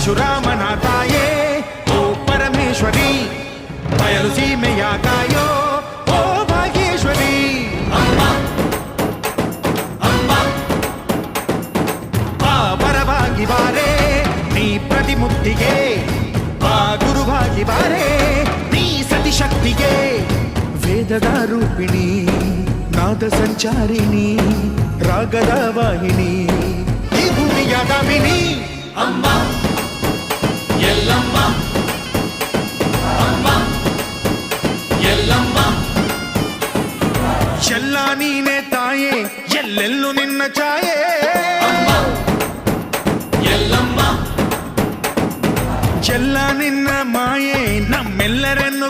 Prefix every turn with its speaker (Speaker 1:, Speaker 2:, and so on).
Speaker 1: ಪರಶುರಾಮನ ತಾಯೇ ಓ ಪರಮೇಶ್ವರಿ, ಬಯಲು ಸೀಮೆಯ ಕಾಯೋ ಓ ಭಾಗ್ಯೇಶ್ವರಿ. ಪರವಾಗಿ ಬಾರೆ ನೀ ಪ್ರತಿಮುಕ್ತಿಗೆ, ಬಾ ಗುರುವಾಗಿ ಬಾರೆ ನೀ ಸತಿಶಕ್ತಿಗೆ. ವೇದದ ರೂಪಿಣಿ, ನಾದ ಸಂಚಾರಿಣಿ, ರಾಗದ ವಾಹಿನಿ, ಈ ಭೂಮಿಯ ದಾಮಿನಿ. ಅಮ್ಮ ಎಲ್ಲಮ್ಮ, ಅಮ್ಮ ಎಲ್ಲಮ್ಮ, ಎಲ್ಲ ನೀನೆ ತಾಯೇ, ಎಲ್ಲೆಲ್ಲೂ ನಿನ್ನ ಛಾಯೆ. ಅಮ್ಮ ಎಲ್ಲಮ್ಮ, ಎಲ್ಲ ನಿನ್ನ ಮಾಯೆ ನಮ್ಮೆಲ್ಲರನ್ನು